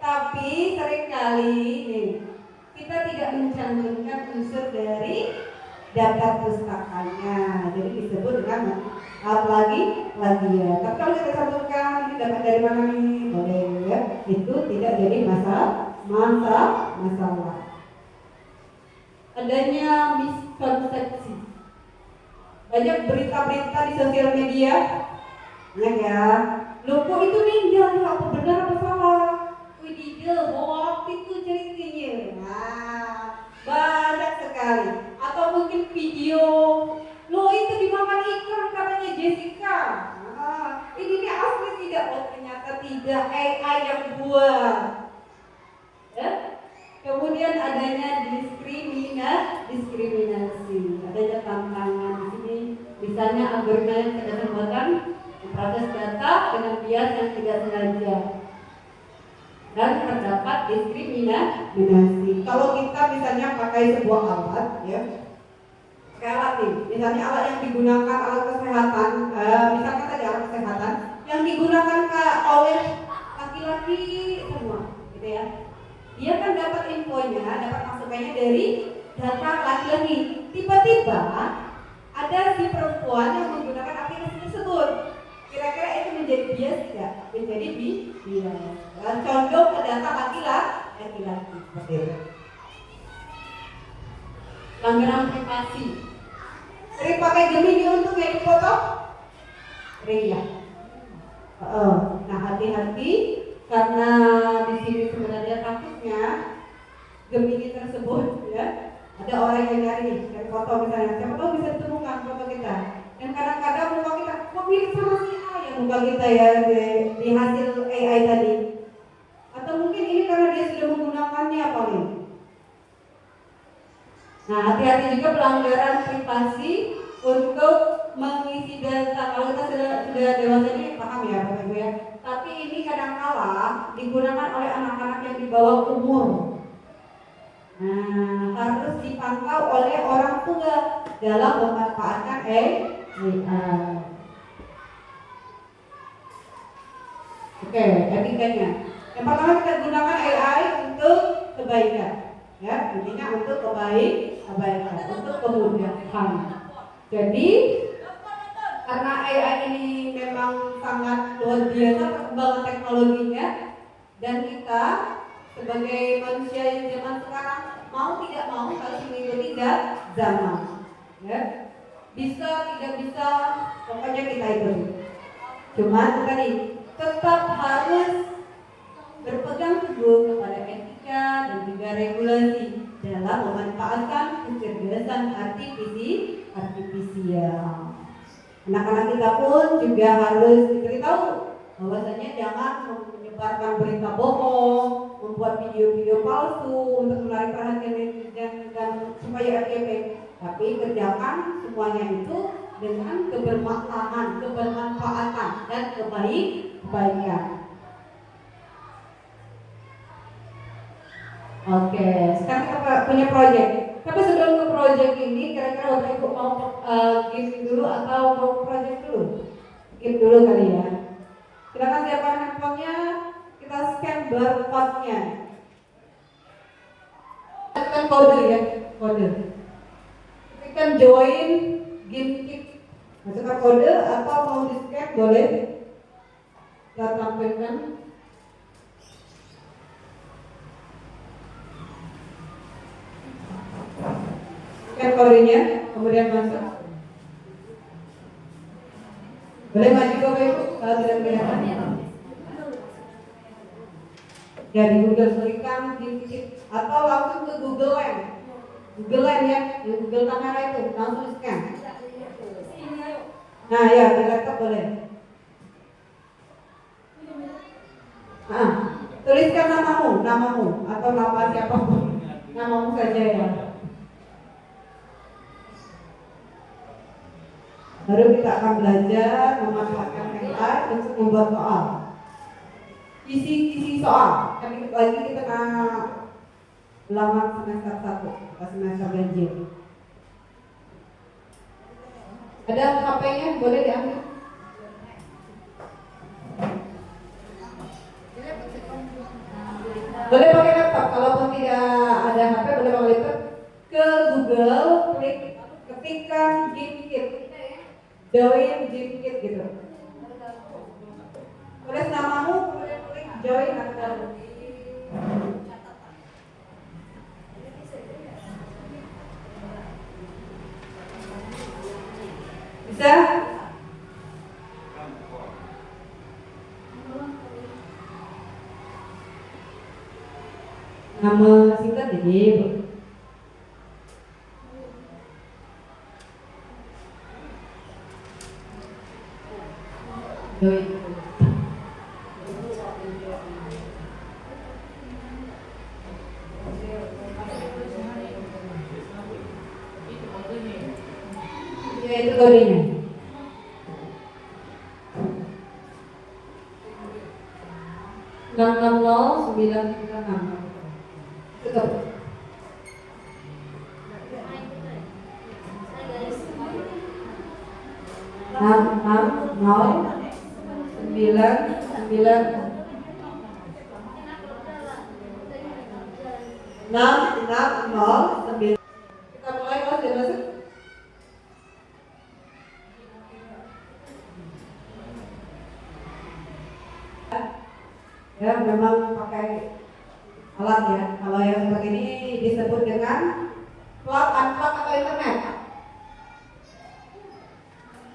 tapi seringkali kita tidak mencantumkan unsur dari daftar pustakanya, jadi disebut dengan plagiat. Tapi kalau kita cantumkan ini dapat dari mana nih, boleh ya, itu tidak jadi masalah. Adanya miskonsepsi. Banyak berita-berita di sosial media, ya. Loh kok itu meninggal, apa benar apa salah? Widih, hoax itu ceritanya. Nah, banyak sekali. Atau mungkin video, loh itu dimakan ikan katanya Jessica. Nah, ini asli tidak? Oh ternyata tidak, AI yang buat. Ya? Kemudian adanya diskriminasi. diskriminasi. Adanya tantangan di sini, misalnya algoritma yang tidak terbatas memproses data dengan bias yang tidak sengaja dan terdapat diskriminasi. Kalau kita misalnya pakai sebuah alat, ya, pakai alat nih, misalnya alat yang digunakan alat kesehatan, misalkan tadi alat kesehatan yang digunakan oleh laki-laki semua, gitu ya. Dia kan dapat infonya, dapat masukannya dari data laki-laki. Tiba-tiba ada si perempuan yang menggunakan aplikasi tersebut. Kira-kira itu menjadi bias tidak? Menjadi bias. Condong ke data laki-laki. Seperti itu. Pelanggaran privasi. Sering pakai Gemini untuk edit foto? Sering ya. Nah, hati-hati karena di sini sebenarnya takutnya Gemini tersebut, ya, ada orang yang nyari foto misalnya, siapa tahu bisa ditemukan foto kita. Dan kadang-kadang muka kita kok mirip sama si A ya muka kita ya di hasil AI tadi. Atau mungkin ini karena dia sudah menggunakannya paling. Nah, hati-hati juga pelanggaran privasi untuk mengisi data. Kalau kita sudah dewasa ini paham ya Bapak Ibu ya. Tapi ini kadang-kala digunakan oleh anak-anak yang di bawah umur. Nah, harus dipantau oleh orang tua dalam memanfaatkan AI. Oke, etikanya. Yang pertama kita gunakan AI untuk kebaikan, ya, intinya untuk kebaikan, untuk kemudahan. Jadi karena AI ini memang sangat luar biasa perkembangan teknologinya, dan kita sebagai manusia yang zaman sekarang mau tidak mau harus mengikuti zaman, ya. Bisa tidak bisa, pokoknya kita ikuti. Cuma tadi tetap harus berpegang teguh kepada etika dan juga regulasi dalam memanfaatkan kecerdasan artifisial. Anak-anak kita pun juga harus diberitahu bahwasanya jangan menyebarkan berita bohong, membuat video-video palsu untuk menarik perhatian dan supaya FYP. Tapi kerjakan semuanya itu dengan kebermanfaatan dan kebaikan. Oke, sekarang kita punya proyek. Tapi sebelum ke proyek ini, kira-kira Bapak Ibu mau gift dulu atau mau proyek dulu? Gift dulu kali ya. Silakan siapkan handphonenya, kita scan barcode-nya. Tekan kode ya, kode. Tekan join game kit. Masukkan kode atau mau di scan boleh. Kita tampilkan. Scan kodenya, kemudian masuk. Boleh maju Bapak Ibu kalau tidak kelihatan. Dari Google berikan dikit atau langsung ke Google Lens. Google Lens ya, di Google kamera itu langsung scan. Nah ya, di laptop boleh. Nah, tuliskan namamu atau nama siapapun, namamu saja ya. Baru kita akan belajar memanfaatkan AI untuk membuat soal. Isi soal. Kali lagi kita ulangan semester 1 atau semester ganjil. Ada HP-nya boleh diambil. Boleh pakai laptop, kalaupun tidak ada HP boleh pakai laptop. Ke Google, ketikkan GameKit. Join GameKit gitu. Tulis namamu, kemudian klik join atau bisa? Nama singkat jadi join. itu kodenya. Enam enam nol sembilan enam. Tutup. Enam enam nol sembilan sembilan enam enam nol sembilan. Kita mulai kalau sudah masuk. Ya memang pakai alat ya. Kalau yang seperti ini disebut dengan plug unplug atau internet.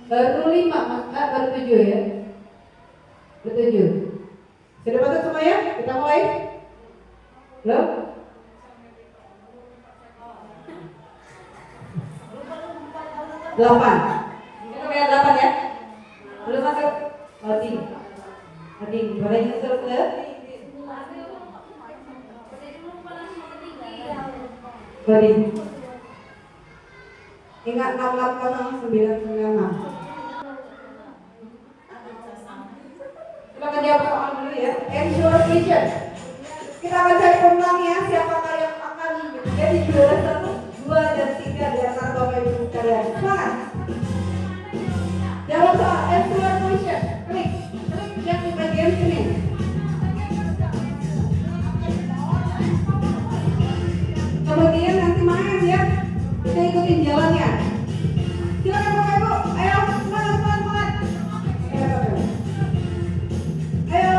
Baru 5 mas, baru 7 ya. Baru 7. Sudah masuk semuanya? Kita mulai. Belum? Delapan. Kita lihat 8 ya. Belum masuk. Loading. Loading. Boleh nyusul ke? Loading. Ingat 680 996. Kita akan jawab soal dulu ya. Ensure vision. Kita akan cari pemenangnya. Siapakah yang akan menjadi juara 1, 2, dan 3 di antara Bapak Ibu sekalian. Semangat. Jawab soal ensure vision. Klik yang di bagian sini. Kemudian nanti main ya. Kita ikutin jalannya. Silakan Bapak Ibu. Ayo, semangat. Ayo.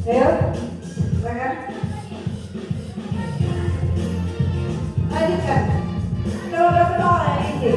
Ayo, silakan. Lanjutkan. Kalau udah penuh yang ini.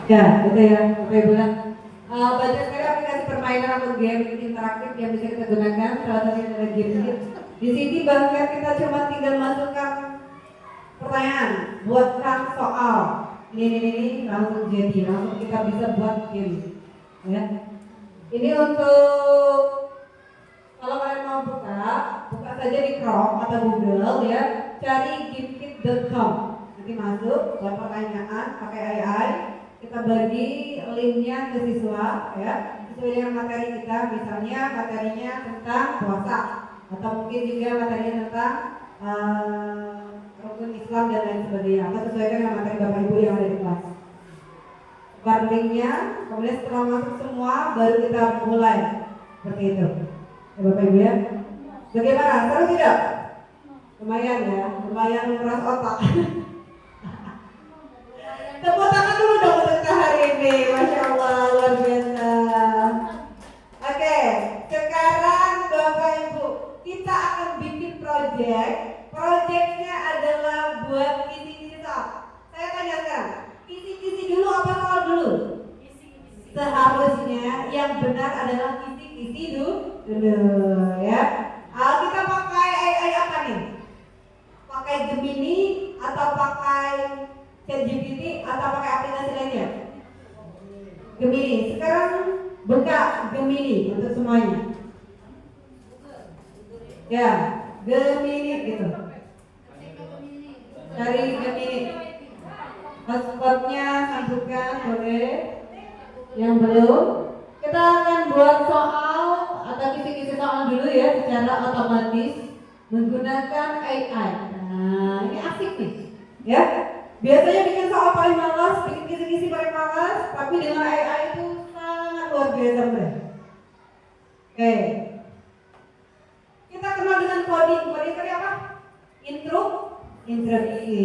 Ya, gitu ya, Bapak Ibu. Banyak sekali aplikasi permainan atau game interaktif yang bisa kita gunakan. Salah satunya adalah game. Di sini bahkan kita cuma tinggal masukkan pertanyaan, buatkan soal. Ini langsung jadi, langsung kita bisa buat game. Ya. Ini untuk kalau kalian mau buka saja di Chrome atau Google ya, cari gimkit.com. Nanti masuk, buat pertanyaan pakai AI. Kita bagi linknya ke siswa ya, sesuai dengan materi kita. Misalnya materinya tentang puasa atau mungkin juga materinya tentang rukun Islam dan lain sebagainya. Atau sesuaikan dengan materi Bapak Ibu yang ada di kelas. Sebar linknya, kemudian setelah masuk semua baru kita mulai seperti itu. Ya Bapak Ibu ya. Bagaimana? Seru tidak? Lumayan ya, lumayan menguras otak. Tepuk tangan dulu dong untuk kita hari ini, Masya Allah, luar biasa. Oke, sekarang Bapak Ibu, kita akan bikin project. Projectnya adalah buat kisi-kisi soal. Saya tanyakan, kisi-kisi dulu apa soal dulu? Seharusnya yang benar adalah kisi-kisi dulu ya. Kita pakai AI apa nih? Pakai Gemini atau pakai ChatGPT atau pakai aplikasi lainnya? Gemini. Sekarang buka Gemini untuk semuanya. Ya, Gemini gitu. Cari Gemini. Passwordnya sambungkan boleh. Yang belum, kita akan buat soal atau kisi-kisi soal dulu ya secara otomatis menggunakan AI. Nah, ini asik nih, ya. Biasanya bikin soal paling malas, bikin kisi-kisi paling malas, tapi dengan AI itu sangat luar biasa mudah. Oke, kita kenal dengan coding. Coding tadi apa? Instruksi,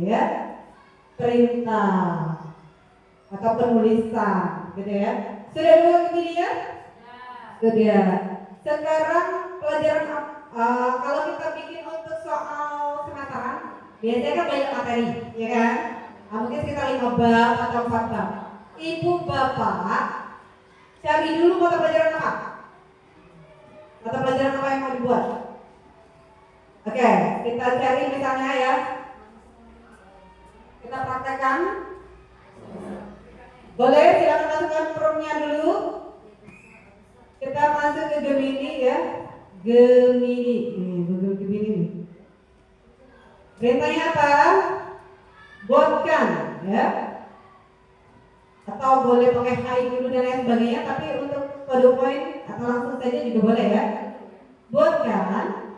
ya, perintah atau penulisan, gitu ya. Sudah dulu ini ya? Sudah. Sekarang pelajaran kalau kita bikin untuk soal semesteran, biasanya kan banyak materi, ya kan? Mungkin sekitar 5 bab atau 4 bab. Ibu bapak cari dulu mata pelajaran apa? Mata pelajaran apa yang mau dibuat? Oke, kita cari misalnya ya. Kita praktekkan. Boleh silakan masukkan promnya dulu. Kita masuk ke Gemini ya. Gemini. Google Gemini nih. Perintahnya apa? Buatkan ya. Atau boleh pakai hai dulu dan lain sebagainya, tapi untuk kode poin atau langsung saja juga boleh ya. Buatkan.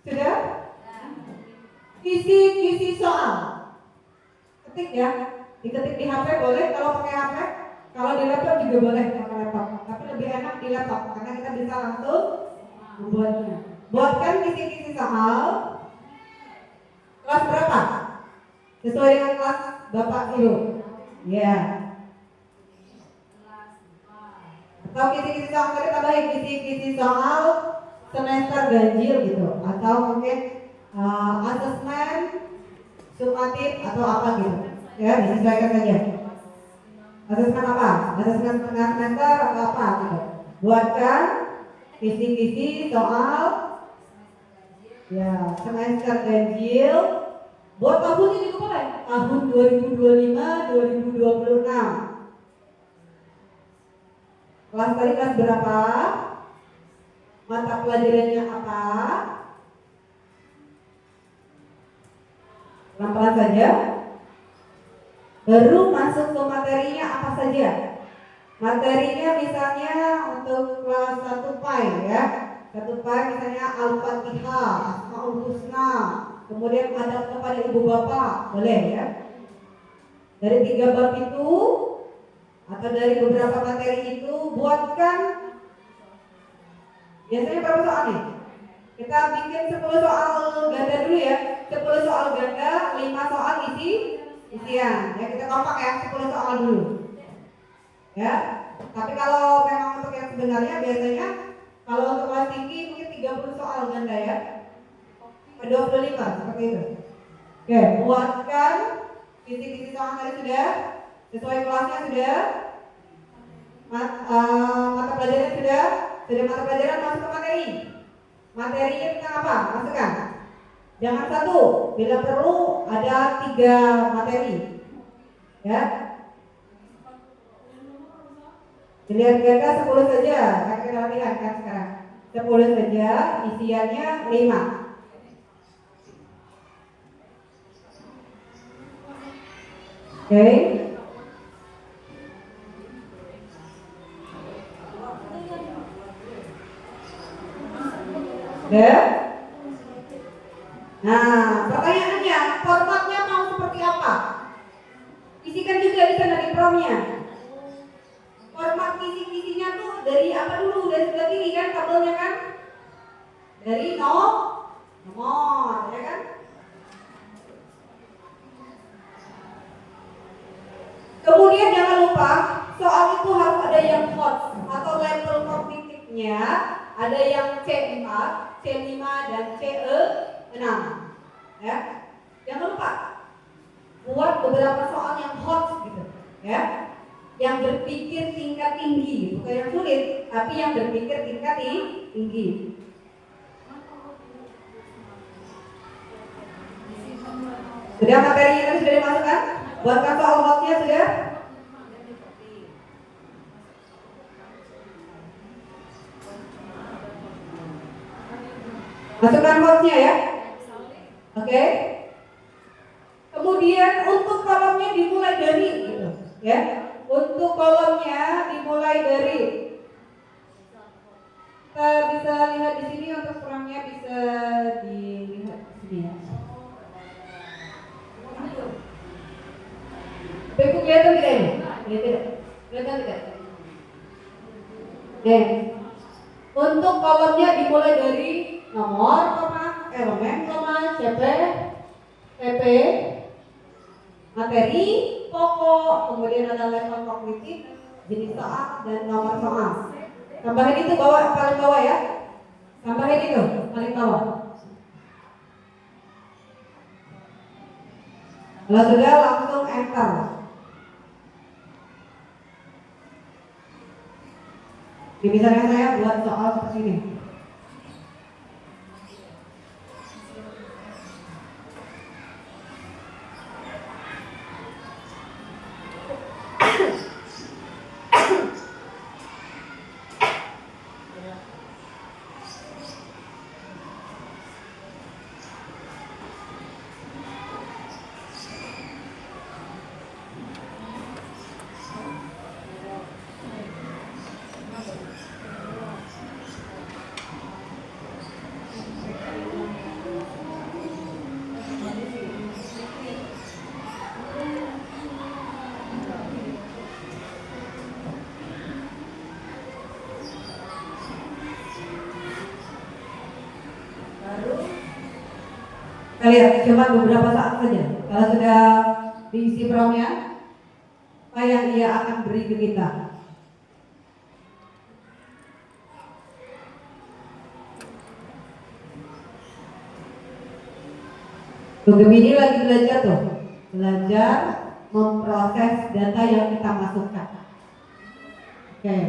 Sudah? Kisi soal. Ketik ya. Diketik di HP boleh, kalau pakai HP, kalau di laptop juga boleh pakai laptop. Tapi lebih enak di laptop karena kita bisa langsung membuatnya. Buatkan kisi-kisi soal. Kelas berapa? Sesuai dengan kelas Bapak Ibu. Ya. Atau kisi-kisi soal tadi tambahin kisi-kisi soal semester ganjil gitu, atau mungkin asesmen sumatif atau apa gitu. Ya, disesuaikan saja. Asesmen apa? Asesmen tengah semester atau apa gitu. Buatkan kisi-kisi soal ya semester ganjil. Buat tahunnya juga boleh. Tahun 2025-2026. Kelas tadi kelas berapa? Mata pelajarannya apa? Pelan-pelan saja. Baru masuk ke materinya apa saja. Materinya misalnya untuk kelas 1 PAI ya. 1 PAI misalnya Al-Fatihah, Asmaul Husna, kemudian adab kepada ibu bapak, boleh ya. Dari 3 bab itu atau dari beberapa materi itu buatkan biasanya berapa soal nih? Kita bikin 10 soal ganda dulu ya. 10 soal ganda, 5 soal isian. Ya kita kompak ya, 10 soal dulu. Ya. Tapi kalau memang untuk yang sebenarnya biasanya kalau untuk kelas tinggi mungkin 30 soal ganda ya. 25 seperti itu. Oke, buatkan kisi-kisi soal tadi sudah. Sesuai kelasnya sudah? Mata pelajaran sudah? Sudah mata pelajaran masuk ke materi. Materinya tentang apa? Masukkan. Jangan satu, bila perlu ada 3 materi. Ya. Dilihat kata 10 saja, kan kita latihan kan sekarang. 10 saja, isiannya 5. Oke. Ya. Nah, pertanyaannya, formatnya mau seperti apa? Isikan juga di sana di promnya. Format kisi-kisinya tuh dari apa dulu? Dari sebelah kiri kan tabelnya kan? Dari nomor, ya kan? Kemudian jangan lupa soal itu harus ada yang hot atau level kognitifnya, ada yang C4, C5 dan CE6. Ya. Jangan lupa buat beberapa soal yang hot gitu, ya. Yang berpikir tingkat tinggi, bukan yang sulit, tapi yang berpikir tingkat tinggi. Sudah materinya tadi sudah dimasukkan? Buatkan soal hotnya sudah? Masukkan hotnya ya. Oke. Kemudian untuk kolomnya dimulai dari gitu, ya. Untuk kolomnya dimulai dari, kita bisa lihat di sini, untuk kolomnya bisa dilihat di sini ya. Beku kelihatan tidak ini? Kelihatan tidak? Oke. Untuk kolomnya dimulai dari nomor, elemen, CP, PP, materi, pokok, kemudian ada level kognitif, jenis soal, dan nomor soal. Tambahin itu paling bawah ya. Tambahin itu paling bawah. Kalau sudah langsung enter. Di misalnya saya buat soal seperti ini. Kita lihat cuma beberapa saat saja. Kalau sudah diisi promnya, apa yang ia akan beri ke kita? Tuh, Gemini lagi belajar tuh, belajar memproses data yang kita masukkan. Oke.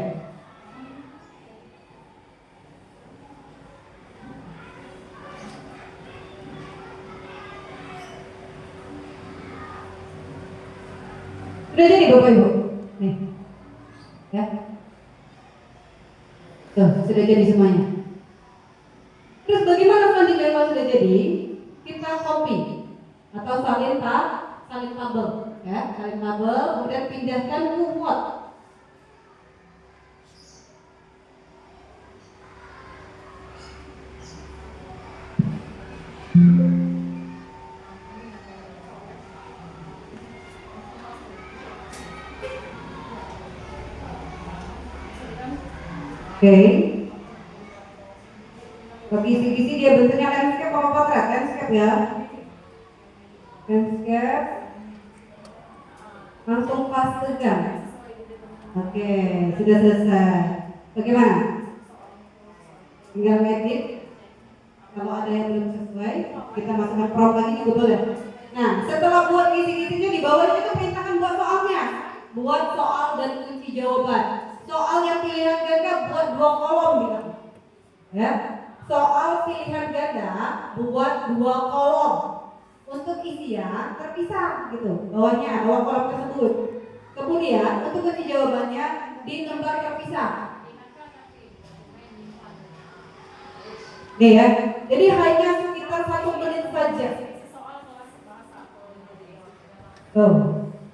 Sudah jadi Bapak Ibu? Nih. Ya. Tuh, sudah jadi semuanya. Terus bagaimana selanjutnya kalau sudah jadi? Kita copy atau salin tabel, ya, salin tabel, kemudian pindahkan ke Word. Oke. Kisi-kisi dia bentuknya landscape apa potret? Landscape ya. Landscape. Langsung pastekan. Oke, sudah selesai. Bagaimana? Tinggal edit. Kalau ada yang belum sesuai, kita masukkan prompt lagi juga boleh. Nah, setelah buat kisi-kisinya di bawahnya itu perintahkan buat soalnya. buat soal dan kunci jawaban. Soal yang pilihan ganda buat 2 kolom bilang. Ya. Soal pilihan ganda buat 2 kolom. Untuk isian terpisah gitu. Bawah kolom tersebut. Kemudian untuk kunci jawabannya di lembar terpisah. Nih ya. Jadi hanya sekitar 1 menit saja.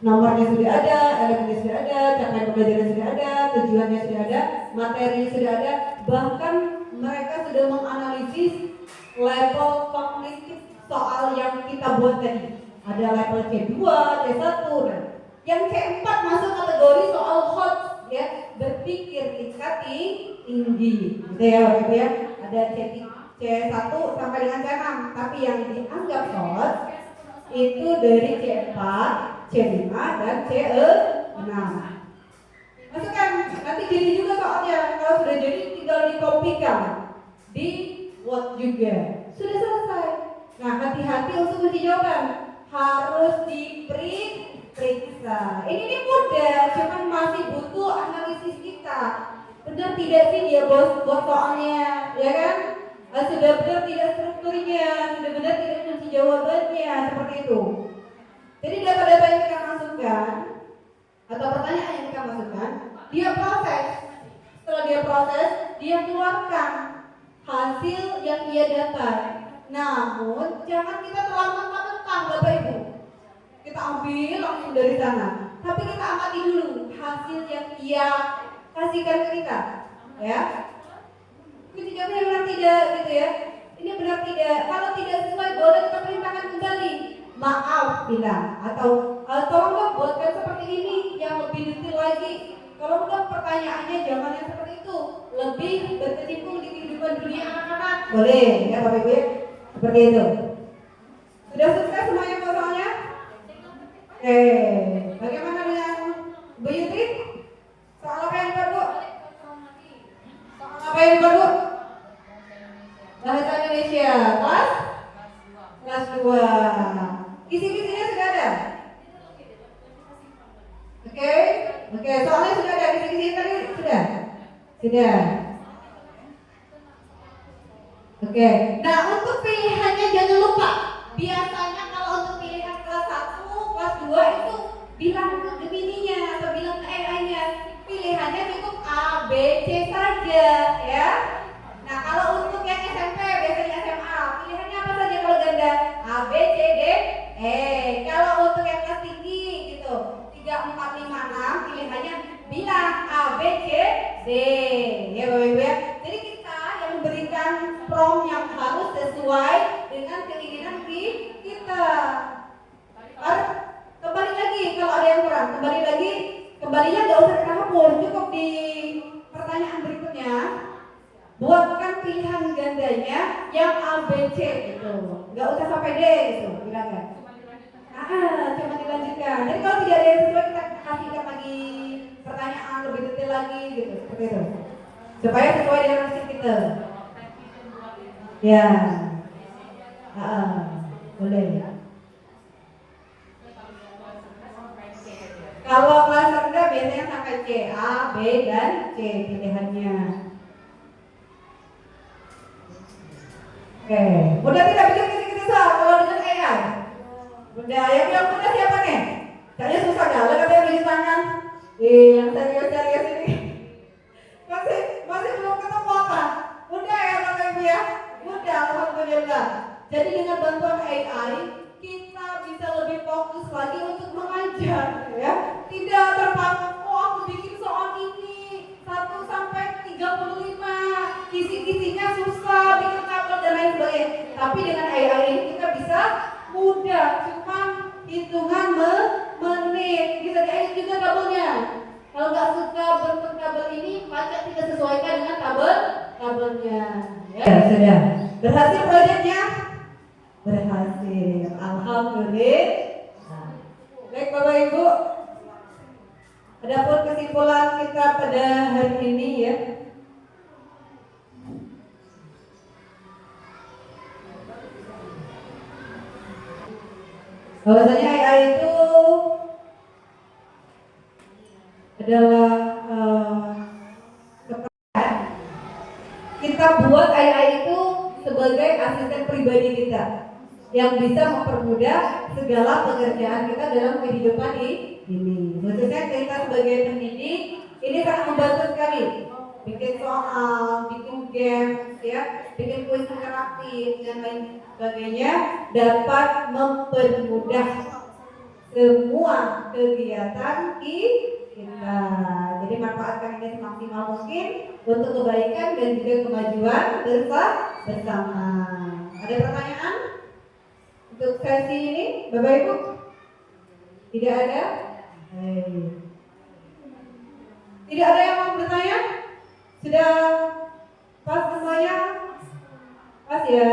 Nomornya sudah ada, elemennya sudah ada, capaian pembelajaran sudah ada, tujuannya sudah ada, materi sudah ada, bahkan mereka sudah menganalisis level kognitif soal yang kita buat tadi. Ada level C2, C1, nah. Yang C4 masuk kategori soal hot ya, berpikir tingkat tinggi. Gitu ya Bapak Ibu ya. Ada C1 sampai dengan C6, tapi yang dianggap hot itu dari C4, C5 dan C6. Masukkan, nanti jadi juga soalnya. Kalau sudah jadi tinggal dikopikan di Word juga. Sudah selesai. Nah, hati-hati untuk kunci jawaban. Harus diperiksa. Ini mudah, cuman masih butuh analisis kita. Benar tidak sih dia bos soalnya, ya kan? Sudah benar tidak strukturnya, sudah benar tidak kunci jawabannya, seperti itu. Jadi data-data yang kita masukkan atau pertanyaan yang kita masukkan, dia proses. Setelah dia proses, dia keluarkan hasil yang ia dapat. Namun jangan kita terlalu mentang-mentang Bapak Ibu. Kita ambil langsung dari sana. Tapi kita amati dulu hasil yang ia kasihkan ke kita, ya. Kunci jawabannya benar tidak gitu ya. Ini benar tidak. Kalau tidak sesuai boleh kita perintahkan kembali. Maaf bilang atau tolong dong buatkan seperti ini yang lebih detail lagi. Kalau dong pertanyaannya jangan yang seperti itu, lebih berkecimpung di kehidupan dunia anak-anak. Boleh ya Bapak Ibu ya? Seperti itu. Sudah sukses semuanya soalnya? Bagaimana dengan Bu Yutri? Soal apa yang dibuat Bu? Soal apa yang dibuat Bu? Bahasa Indonesia kelas 2. Kisi-kisinya sudah ada? Oke, soalnya sudah ada, kisi-kisi tadi sudah? Sudah. Oke, nah untuk pilihannya jangan lupa. Biasanya kalau untuk pilihan kelas 1, kelas 2 itu bilang ke Gemininya atau bilang ke AI-nya. Pilihannya cukup A, B, C saja ya. Nah kalau untuk yang SMP, biasanya SMA, pilihannya apa saja kalau ganda? A, B, C, D, E. Kalau untuk yang kelas tinggi gitu 3, 4, 5, 6, pilihannya bilang A, B, C, D. Ya Bapak Ibu ya. Jadi kita yang memberikan prompt yang harus sesuai dengan keinginan kita. Kembali lagi kalau ada yang kurang, kembalinya nggak usah dihapus, cukup di pertanyaan berikutnya. Buatkan pilihan gandanya yang A, B, C gitu. Nggak usah sampai D gitu, bilangnya. Cuma dilanjutkan. Jadi kalau tidak ada yang sesuai kita kasihkan lagi pertanyaan lebih detail lagi gitu, seperti itu. Supaya sesuai dengan hasil kita. Ya. Boleh. Kalau kelas rendah biasanya sampai C, A, B, dan C pilihannya. Oke, udah tidak bikin kisi-kisi soal kalau dengan AI. Udah, yang mudah siapa nih? Kayaknya susah galau katanya bikin tangan. Yang serius-serius ini. Masih belum ketemu apa? Udah ya Bapak Ibu ya? Udah, alhamdulillah. Jadi dengan bantuan AI kita bisa lebih fokus lagi untuk mengajar ya. Tidak terpaku, aku bikin soal ini 1 sampai 35, kisi-kisinya susah, bikin tabel dan lain sebagainya. Tapi dengan AI ini kita bisa mudah, cuma hitungan menit. Bisa diedit juga tabelnya. Kalau nggak suka bentuk tabel ini, baca kita sesuaikan dengan tabelnya. Ya, sudah. Berhasil proyeknya? Berhasil. Alhamdulillah. Baik Bapak Ibu. Adapun kesimpulan kita pada hari ini ya. Bahwasanya AI itu adalah kita buat AI itu sebagai asisten pribadi kita yang bisa mempermudah segala pekerjaan kita dalam kehidupan ini. Khususnya kita sebagai pendidik ini sangat membantu sekali. Bikin soal, bikin game, ya, bikin kuis interaktif dan lain sebagainya dapat mempermudah semua kegiatan kita. Jadi manfaatkan ini semaksimal mungkin untuk kebaikan dan juga kemajuan bersama. Ada pertanyaan untuk sesi ini, Bapak Ibu? Tidak ada? Tidak ada yang mau bertanya? Sudah pas semuanya? Pas ya?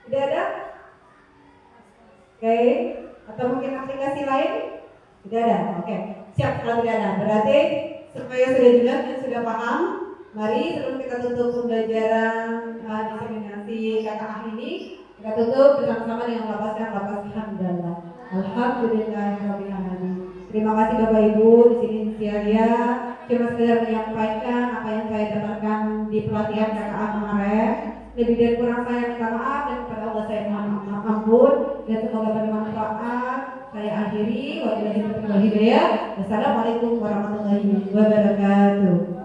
Tidak ada? Oke. Atau mungkin aplikasi lain? Tidak ada? Oke. Siap kalau tidak ada. Berarti supaya sudah jelas dan sudah paham, mari sebelum kita tutup pembelajaran diseminasi KKA ini, kita tutup bersama-sama dengan melafazkan lafaz hamdalah. Alhamdulillahirabbil alamin. Terima kasih Bapak Ibu di sini saya cuma sekedar menyampaikan apa yang saya dapatkan di pelatihan KKA kemarin. Lebih dari kurang saya minta maaf dan kepada Allah saya mohon ampun dan semoga bermanfaat. Saya akhiri. Wabillahi taufiq wal hidayah. Wassalamualaikum warahmatullahi wabarakatuh.